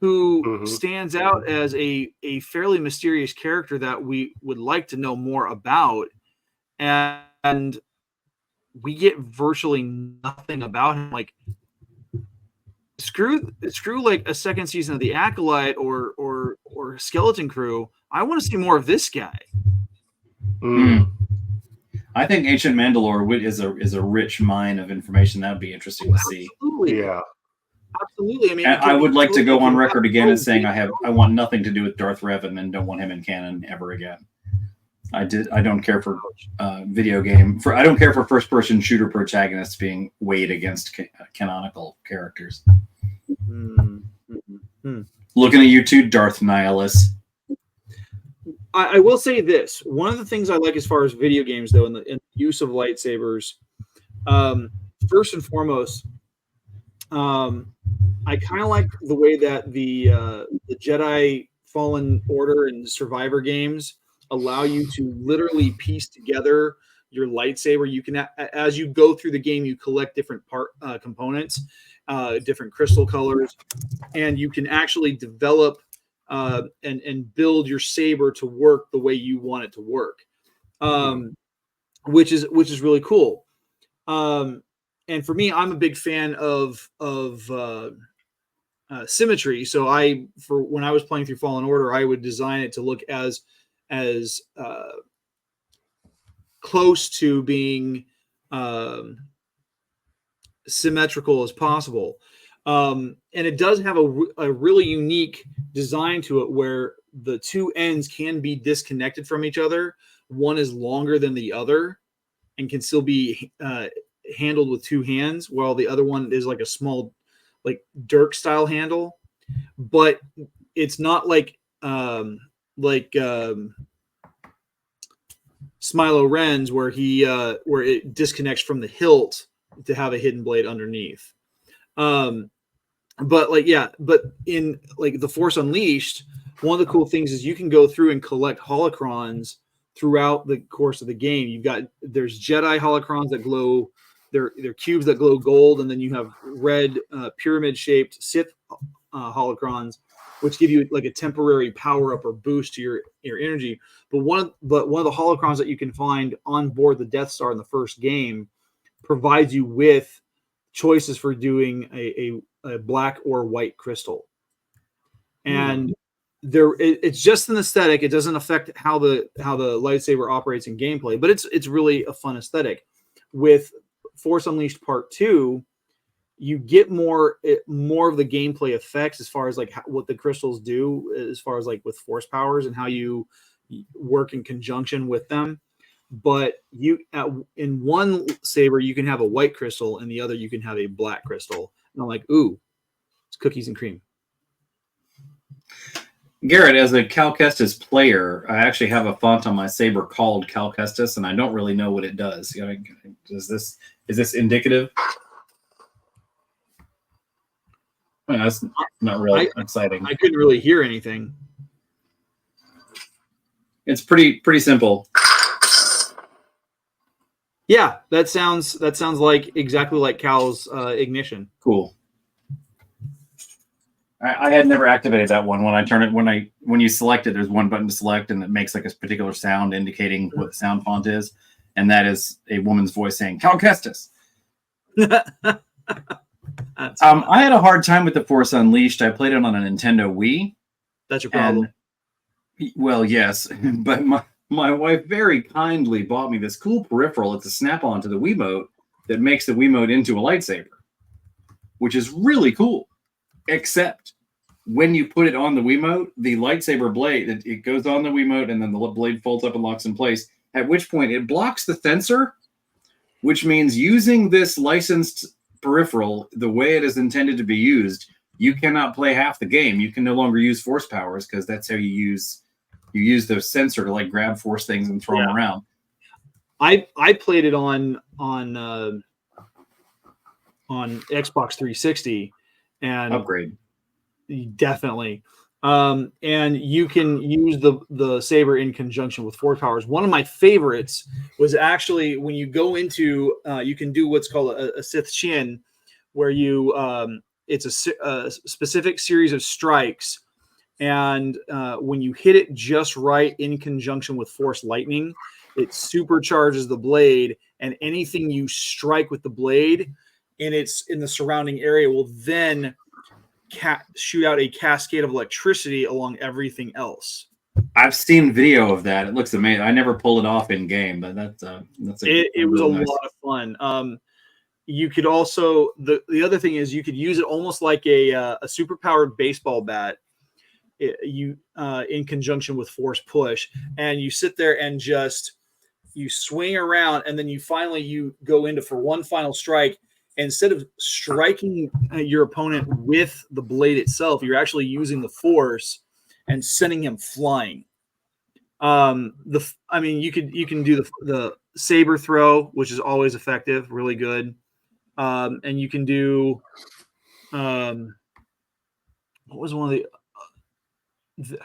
who stands out as a fairly mysterious character that we would like to know more about. And we get virtually nothing about him. Like screw like a second season of The Acolyte or Skeleton Crew. I want to see more of this guy. I think Ancient Mandalore is a rich mine of information. That would be interesting to see. Absolutely. Yeah. Absolutely. I mean, and I would like to go on record again as saying I want nothing to do with Darth Revan and don't want him in canon ever again. I don't care for I don't care for first person shooter protagonists being weighed against canonical characters. Looking at you too, Darth Nihilus. I will say this. One of the things I like as far as video games, though, in the use of lightsabers, first and foremost, I kind of like the way that the Jedi Fallen Order and Survivor games allow you to literally piece together your lightsaber. You can, as you go through the game, you collect different components, different crystal colors, and you can actually develop and build your saber to work the way you want it to work, which is really cool. And for me, I'm a big fan of symmetry. So when I was playing through Fallen Order, I would design it to look as close to being symmetrical as possible. And it does have a really unique design to it where the two ends can be disconnected from each other. One is longer than the other and can still be handled with two hands, while the other one is like a small, like dirk style handle. But it's not like Smilo Ren's where where it disconnects from the hilt to have a hidden blade underneath. But in like the Force Unleashed, one of the cool things is you can go through and collect holocrons throughout the course of the game. There's Jedi holocrons that glow, they're cubes that glow gold, and then you have red pyramid shaped Sith holocrons, which give you like a temporary power up or boost to your energy. But one of the holocrons that you can find on board the Death Star in the first game provides you with choices for doing a black or white crystal. And it's just an aesthetic. It doesn't affect how the lightsaber operates in gameplay, but it's really a fun aesthetic. With Force Unleashed Part 2, you get more of the gameplay effects as far as like what the crystals do, as far as like with force powers and how you work in conjunction with them. But in one saber you can have a white crystal, and the other you can have a black crystal. And I'm like, ooh, it's cookies and cream. Garrett, as a Cal Kestis player, I actually have a font on my saber called Cal Kestis, and I don't really know what it does. Is this indicative? That's not really exciting. I couldn't really hear anything. It's pretty simple. Yeah, that sounds like exactly like Cal's ignition. Cool. I had never activated that one. When I turn it, when you select it, there's one button to select, and it makes like a particular sound indicating what the sound font is, and that is a woman's voice saying "Cal Kestis." I had a hard time with the Force Unleashed. I played it on a Nintendo Wii. That's your problem. Well, yes, but my wife very kindly bought me this cool peripheral. It's a snap-on to the Wiimote that makes the Wiimote into a lightsaber, which is really cool. Except when you put it on the Wiimote, the lightsaber blade, it goes on the Wiimote, and then the blade folds up and locks in place, at which point it blocks the sensor, which means using this licensed peripheral the way it is intended to be used, you cannot play half the game. You can no longer use force powers because that's how you use the sensor to like grab force things and throw them around. I played it on Xbox 360 and upgrade. Definitely. And you can use the saber in conjunction with force powers. One of my favorites was actually when you go into you can do what's called a Sith Shin, where you it's a specific series of strikes, and when you hit it just right in conjunction with force lightning, it supercharges the blade, and anything you strike with the blade in the surrounding area will then shoot out a cascade of electricity along everything else. I've seen video of that. It looks amazing. I never pull it off in game, but it was a lot of fun. You could also the other thing is you could use it almost like a superpowered baseball bat. In conjunction with force push, and you sit there and just you swing around, and then you go into for one final strike. Instead of striking your opponent with the blade itself, you're actually using the force and sending him flying. You can do the saber throw, which is always effective, really good. And you can do what was one of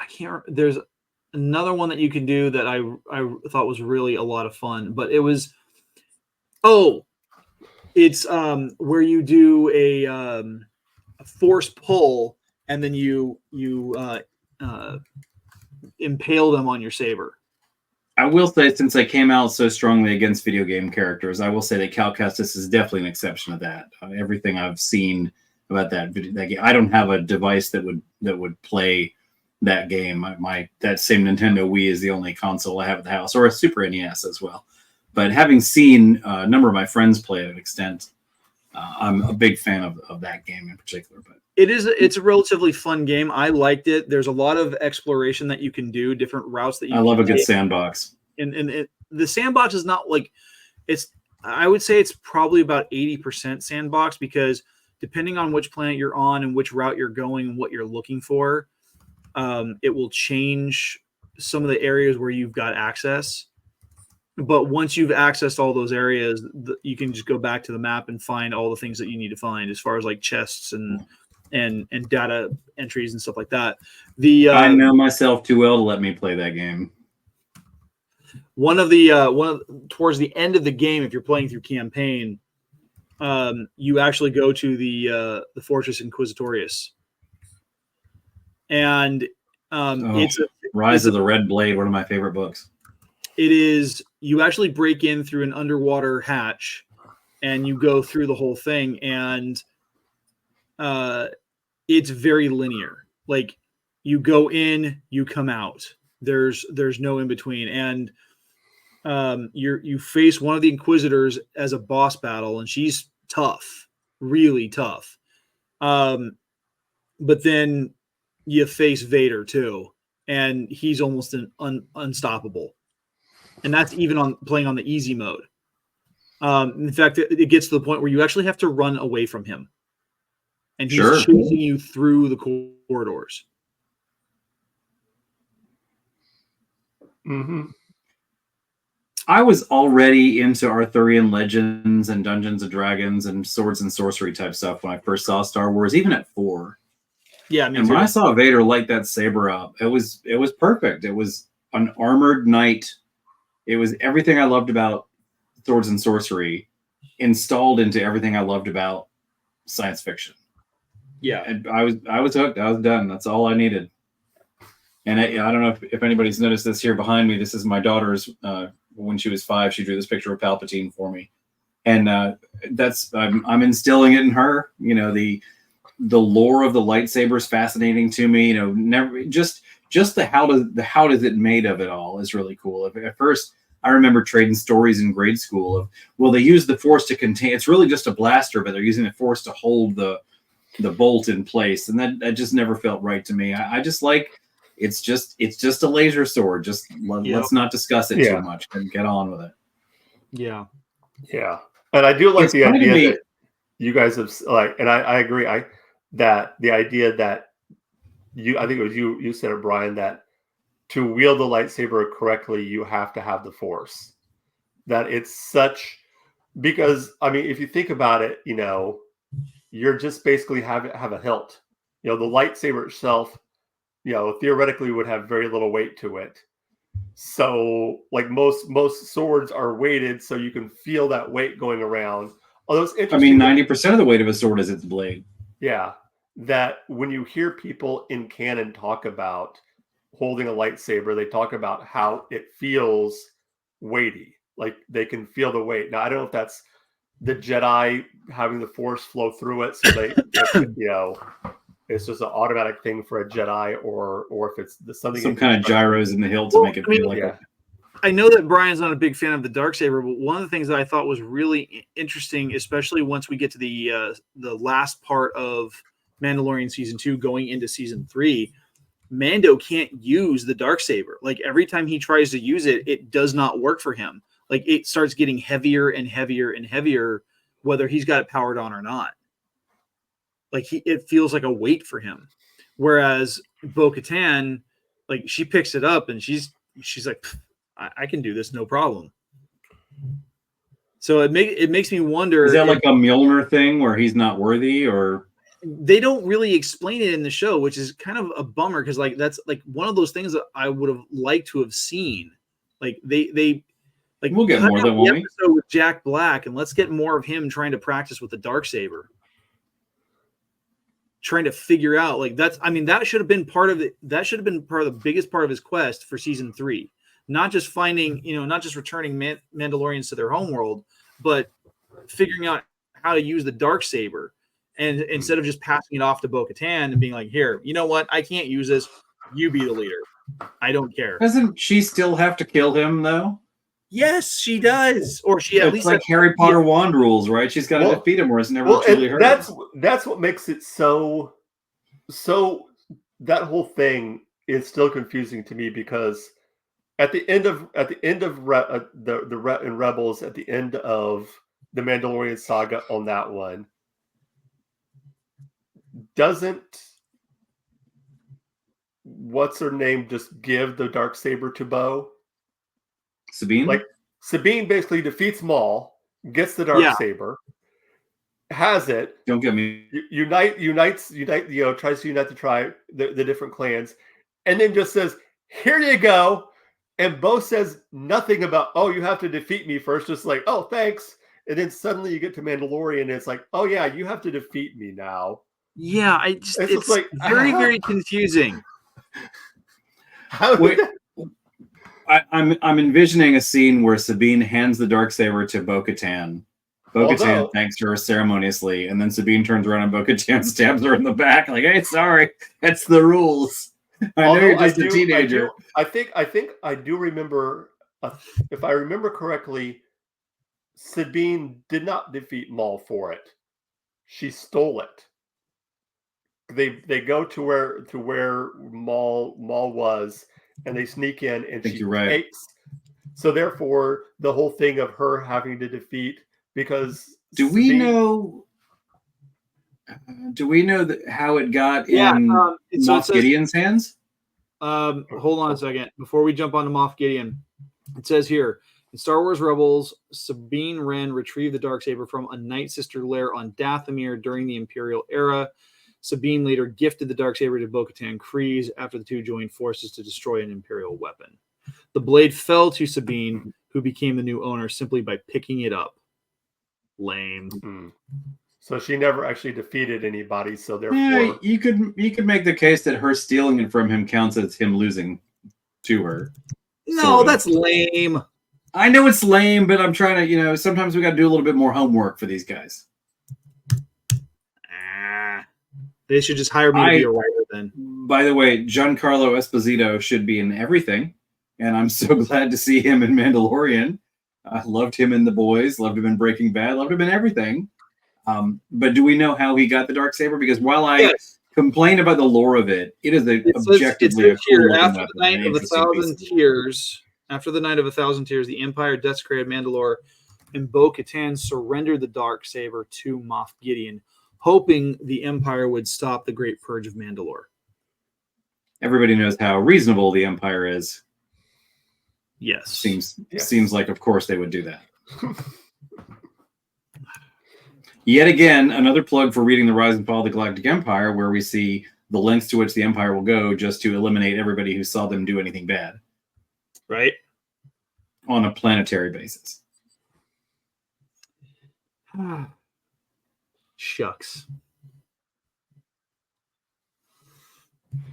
I can't. There's another one that you can do that I thought was really a lot of fun, but it was it's where you do a force pull and then you impale them on your saber. I will say, since I came out so strongly against video game characters, I will say that Cal Kestis is definitely an exception to that. Everything I've seen about that game, I don't have a device that would play that game. That same Nintendo Wii is the only console I have at the house, or a Super NES as well. But having seen a number of my friends play to an extent, I'm a big fan of that game in particular. But it's a relatively fun game. I liked it. There's a lot of exploration that you can do, different routes that you. I love a good sandbox. And the sandbox is not like it's. I would say it's probably about 80% sandbox, because depending on which planet you're on and which route you're going and what you're looking for, it will change some of the areas where you've got access. But once you've accessed all those areas, you can just go back to the map and find all the things that you need to find, as far as like chests and data entries and stuff like that. I know myself too well to let me play that game. Towards the end of the game, if you're playing through campaign, you actually go to the Fortress Inquisitorius, and it's Rise of the Red Blade, one of my favorite books. It is, you actually break in through an underwater hatch and you go through the whole thing, and it's very linear. Like, you go in, you come out. There's no in between. And you face one of the Inquisitors as a boss battle, and she's tough, really tough. But then you face Vader too, and he's almost unstoppable. And that's even on playing on the easy mode. In fact, it gets to the point where you actually have to run away from him, and he's chasing you through the corridors. Mm-hmm. I was already into Arthurian legends and Dungeons and Dragons and swords and sorcery type stuff when I first saw Star Wars, even at 4. Yeah, and when I saw Vader light that saber up, it was perfect. It was an armored knight. It was everything I loved about swords and sorcery installed into everything I loved about science fiction. Yeah, and I was hooked. I was done. That's all I needed. And I don't know if anybody's noticed this here behind me. This is my daughter's. When she was 5, she drew this picture of Palpatine for me, and I'm instilling it in her. You know, the lore of the lightsaber is fascinating to me. You know, never just the how does it made of it all is really cool. At first, I remember trading stories in grade school of, well, they use the Force to contain. It's really just a blaster, but they're using the Force to hold the bolt in place, and that just never felt right to me. I just like. It's just a laser sword. Just let's not discuss it too much and get on with it. Yeah. Yeah. And I do like the idea that you guys have and I agree. That the idea that I think it was you said it, Brian, that to wield the lightsaber correctly, you have to have the Force. That it's such, because I mean, if you think about it, you know, you're just basically have a hilt. You know, the lightsaber itself, you know, theoretically would have very little weight to it. So like most swords are weighted, so you can feel that weight going around. Although it's interesting. I mean, 90% of the weight of a sword is its blade. Yeah. That when you hear people in canon talk about holding a lightsaber, they talk about how it feels weighty. Like they can feel the weight. Now, I don't know if that's the Jedi having the Force flow through it, so they, you know, it's just an automatic thing for a Jedi, or if it's something, some kind of gyros in the hilt to make it feel like that. I know that Brian's not a big fan of the Darksaber, but one of the things that I thought was really interesting, especially once we get to the last part of Mandalorian season 2 going into season 3, Mando can't use the Darksaber. Like every time he tries to use it, it does not work for him. Like it starts getting heavier and heavier and heavier, whether he's got it powered on or not. Like it feels like a weight for him. Whereas Bo-Katan, like she picks it up and she's like, I can do this, no problem. So it makes me wonder. Is that like a Mjolnir thing where he's not worthy, or? they don't really explain it in the show, which is kind of a bummer because like that's like one of those things that I would have liked to have seen. Like they like We'll get cut more out though, the won't we? episode with Jack Black and let's get more of him trying to practice with the Darksaber. Trying to figure out like that should have been part of it. That should have been part of the biggest part of his quest for season 3. Not just finding, not just returning Mandalorians to their homeworld, but figuring out how to use the Darksaber. And instead of just passing it off to Bo-Katan and being like, here, you know what? I can't use this. You be the leader. I don't care. Doesn't she still have to kill him though? Yes, she does. Or she at It's least like Harry Potter wand rules, right? She's got to defeat him, or it's never truly her. That's what makes it so. That whole thing is still confusing to me because at the end of Rebels, at the end of the Mandalorian saga on that one, doesn't what's her name just give the Darksaber to Bo? Sabine? Like Sabine basically defeats Maul, gets the Darksaber, has it. Don't get me. Unites, tries to unite the different clans, and then just says, "Here you go." And Bo says nothing about, "Oh, you have to defeat me first." Just like, "Oh, thanks." And then suddenly you get to Mandalorian, and it's like, "Oh yeah, you have to defeat me now." Yeah, it's like very, very confusing. I'm envisioning a scene where Sabine hands the Darksaber to Bo-Katan. Bo-Katan thanks her ceremoniously, and then Sabine turns around and Bo-Katan stabs her in the back, like, "Hey, sorry, that's the rules. I know you're just a teenager." I think I do remember, if I remember correctly, Sabine did not defeat Maul for it. She stole it. They go to where Maul was, and they sneak in, and she takes. So therefore, the whole thing of her having to defeat, because we know how it got in Moff Gideon's hands? Hold on a second before we jump onto Moff Gideon. It says here in Star Wars Rebels, Sabine Wren retrieved the Darksaber from a Night Sister lair on Dathomir during the Imperial era. Sabine later gifted the Darksaber to Bo-Katan Kryze after the two joined forces to destroy an Imperial weapon. The blade fell to Sabine, who became the new owner simply by picking it up. Lame. Mm-hmm. So she never actually defeated anybody. So therefore, you could make the case that her stealing it from him counts as him losing to her. No, that's lame. I know it's lame, but I'm trying to, sometimes we got to do a little bit more homework for these guys. They should just hire me to be a writer then. By the way, Giancarlo Esposito should be in everything, and I'm so glad to see him in Mandalorian. I loved him in The Boys, loved him in Breaking Bad, loved him in everything. But do we know how he got the Darksaber? Because while I complain about the lore of it, it is objectively a cool after the night of 1,000 tears. After the night of 1,000 tears, the Empire desecrated Mandalore, and Bo-Katan surrendered the Darksaber to Moff Gideon, hoping the Empire would stop the Great Purge of Mandalore. Everybody knows how reasonable the Empire is. Yes. Seems like, of course, they would do that. Yet again, another plug for reading The Rise and Fall of the Galactic Empire, where we see the lengths to which the Empire will go just to eliminate everybody who saw them do anything bad. Right. On a planetary basis. Shucks.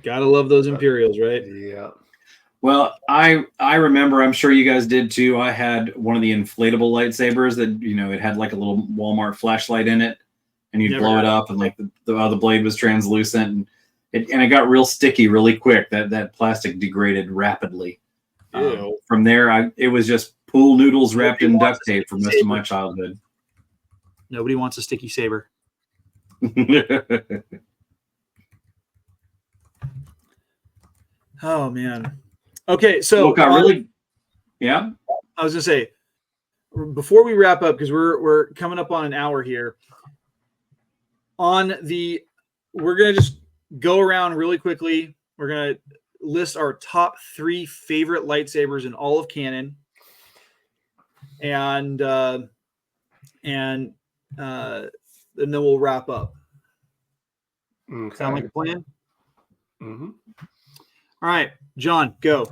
Gotta love those Imperials, right? Yeah. Well, I remember, I'm sure you guys did too, I had one of the inflatable lightsabers that, it had like a little Walmart flashlight in it, and you'd blow it up, and like the blade was translucent, and it got real sticky really quick. That plastic degraded rapidly. From there, it was just pool noodles wrapped in duct tape for most of my childhood. Nobody wants a sticky saber. Oh man. Okay, so I was gonna say before we wrap up, because we're coming up on an hour here. We're gonna just go around really quickly. We're gonna list our top 3 favorite lightsabers in all of canon, and then we'll wrap up. Okay. Sound like a plan? Mm-hmm. All right, John, go.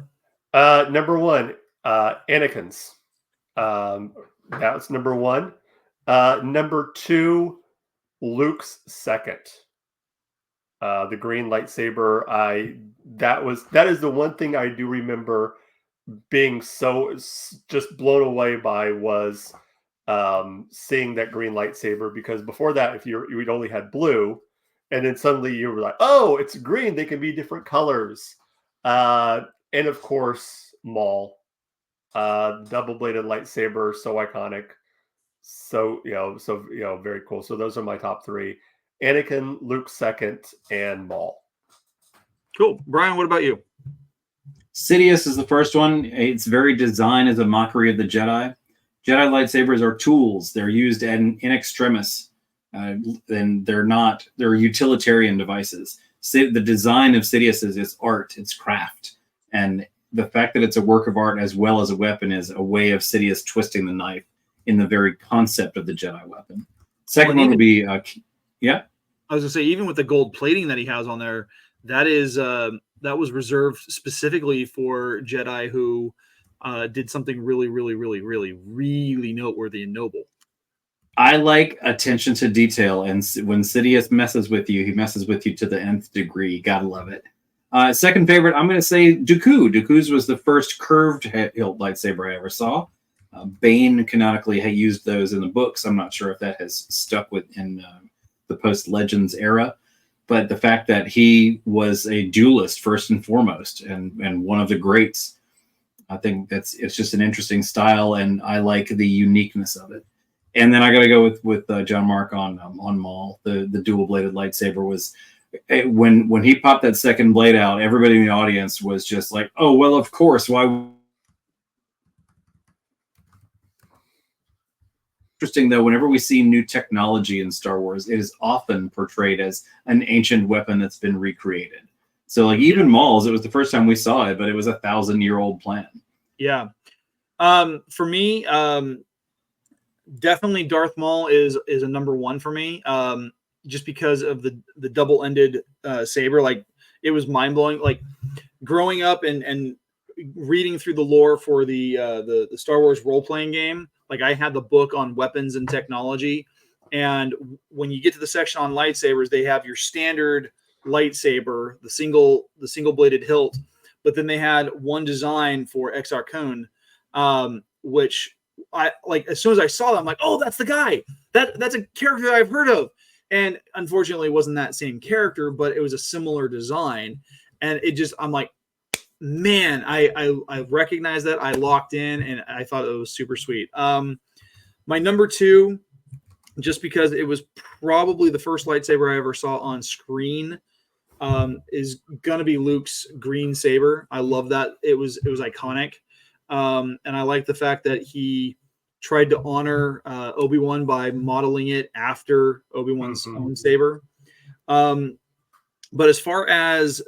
Number one, Anakin's. That's number one. Number two, Luke's second. The green lightsaber. That is the one thing I do remember being just blown away by was seeing that green lightsaber, because before that, if you'd only had blue, and then suddenly you were like, oh, it's green. They can be different colors. And of course, Maul, double-bladed lightsaber, so iconic. So very cool. So those are my top three: Anakin, Luke second, and Maul. Cool. Brian, what about you? Sidious is the first one. Its very design is a mockery of the Jedi. Jedi lightsabers are tools. They're used in extremis. And they're utilitarian devices. The design of Sidious is art, it's craft. And the fact that it's a work of art as well as a weapon is a way of Sidious twisting the knife in the very concept of the Jedi weapon. Second one would be, yeah? I was going to say, even with the gold plating that he has on there, that was reserved specifically for Jedi who did something really, really, really, really, really noteworthy and noble. I like attention to detail, and when Sidious messes with you, he messes with you to the nth degree. Gotta love it. Second favorite, I'm going to say Dooku. Dooku's was the first curved hilt lightsaber I ever saw. Bane canonically had used those in the books. I'm not sure if that has stuck within the post-Legends era, but the fact that he was a duelist first and foremost, and one of the greats, I think it's just an interesting style, and I like the uniqueness of it. And then I got to go with John Mark on Maul. The dual-bladed lightsaber was, when he popped that second blade out, everybody in the audience was just like, oh, well, of course. Why? Interesting, though, whenever we see new technology in Star Wars, it is often portrayed as an ancient weapon that's been recreated. So, like, even Maul's, it was the first time we saw it, but it was a 1,000-year-old plan. Yeah. For me, definitely Darth Maul is a number one for me. Just because of the double-ended saber. Like, it was mind-blowing. Like, growing up and reading through the lore for the Star Wars role-playing game, like, I had the book on weapons and technology, and when you get to the section on lightsabers, they have your standard lightsaber, the single-bladed hilt, but then they had one design for Exar Kun, which I like. As soon as I saw that, I'm like, oh, that's the guy. That's a character that I've heard of. And unfortunately, it wasn't that same character, but it was a similar design. And it just, I'm like, man, I recognized that. I locked in, and I thought it was super sweet. My number two, just because it was probably the first lightsaber I ever saw on screen, is gonna be Luke's green saber. I love that. It was iconic. And I like the fact that he tried to honor Obi-Wan by modeling it after Obi-Wan's own saber. But as far as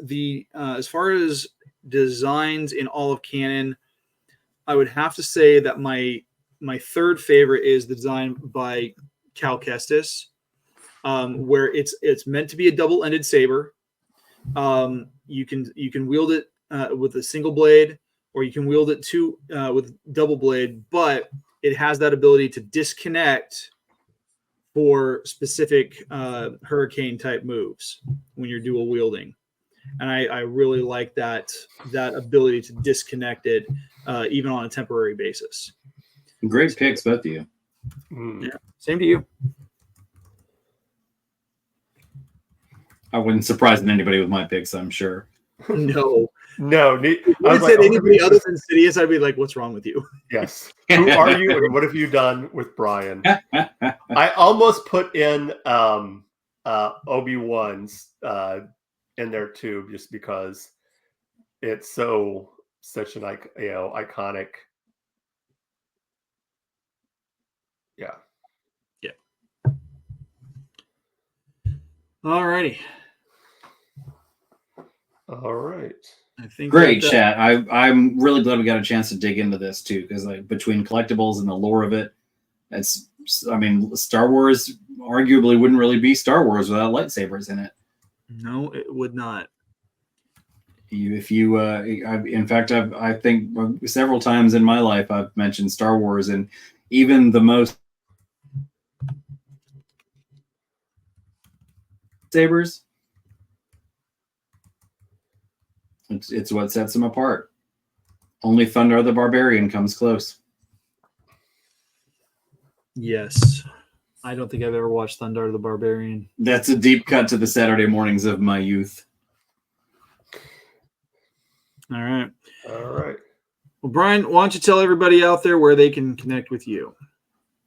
designs in all of canon, I would have to say that my third favorite is the design by Cal Kestis, where it's meant to be a double-ended saber. You can wield it with a single blade, or you can wield it with double blade, but it has that ability to disconnect for specific hurricane type moves when you're dual wielding. And I really like that ability to disconnect it even on a temporary basis. Great picks, both of you. Yeah, same to you. I wouldn't surprise anybody with my picks, I'm sure. No. If I said anybody other than Sidious, I'd be like, what's wrong with you? Yes. Who are you and what have you done with Brian? I almost put in Obi-Wan's in there too, just because it's such an iconic. Yeah. All righty. All right. I think great chat. I'm really glad we got a chance to dig into this too, because like between collectibles and the lore of it, Star Wars arguably wouldn't really be Star Wars without lightsabers in it. No, it would not. I think several times in my life I've mentioned Star Wars, and even the most sabers, it's what sets them apart. Only Thunder the Barbarian comes close. Yes. I don't think I've ever watched Thundar the Barbarian. That's a deep cut to the Saturday mornings of my youth. All right. All right. Well, Brian, why don't you tell everybody out there where they can connect with you?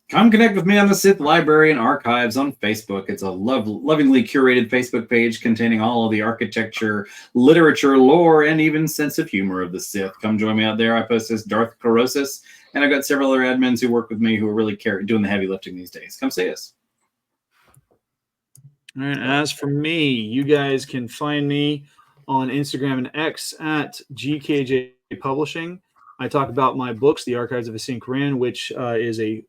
Come connect with me on the Sith Library and Archives on Facebook. It's a lovingly curated Facebook page containing all of the architecture, literature, lore, and even sense of humor of the Sith. Come join me out there. I post as Darth Carosis, and I've got several other admins who work with me who are really doing the heavy lifting these days. Come see us. All right. As for me, you guys can find me on Instagram and X at GKJ Publishing. I talk about my books, The Archives of a Sync Ran, which is a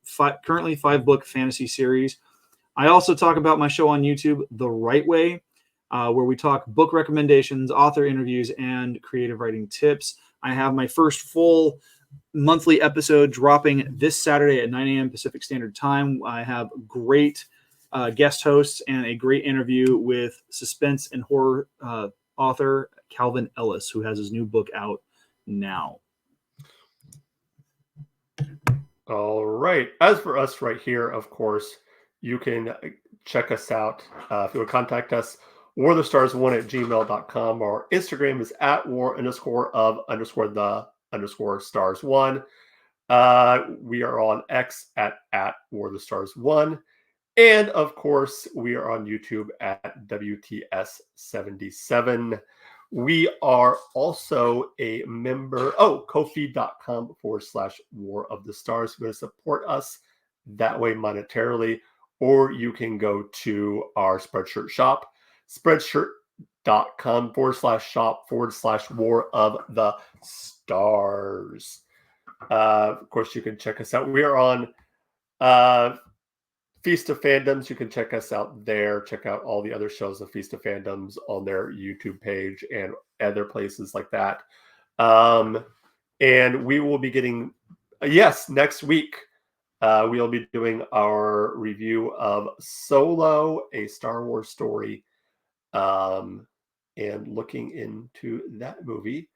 currently 5-book fantasy series. I also talk about my show on YouTube, The Right Way, where we talk book recommendations, author interviews, and creative writing tips. I have my first full monthly episode dropping this Saturday at 9 a.m. Pacific Standard Time. I have great guest hosts and a great interview with suspense and horror author Calvin Ellis, who has his new book out now. All right. As for us right here, of course, you can check us out. If you would contact us, warthestars1@gmail.com. Our Instagram is at war_of_the_stars1. We are on X at warthestars1. And of course, we are on YouTube at WTS77. We are also a member, Ko-fi.com/War of the Stars. You're going to support us that way monetarily, or you can go to our Spreadshirt shop, spreadshirt.com/shop/War of the Stars. Of course, you can check us out. We are on Feast of Fandoms. You can check us out there. Check out all the other shows of Feast of Fandoms on their YouTube page and other places like that. And we will be getting, next week, we'll be doing our review of Solo, a Star Wars story, and looking into that movie.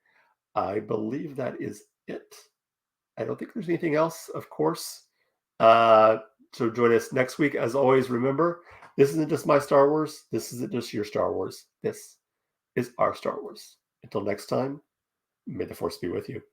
I believe that is it. I don't think there's anything else, of course. So join us next week. As always, remember, this isn't just my Star Wars. This isn't just your Star Wars. This is our Star Wars. Until next time, may the Force be with you.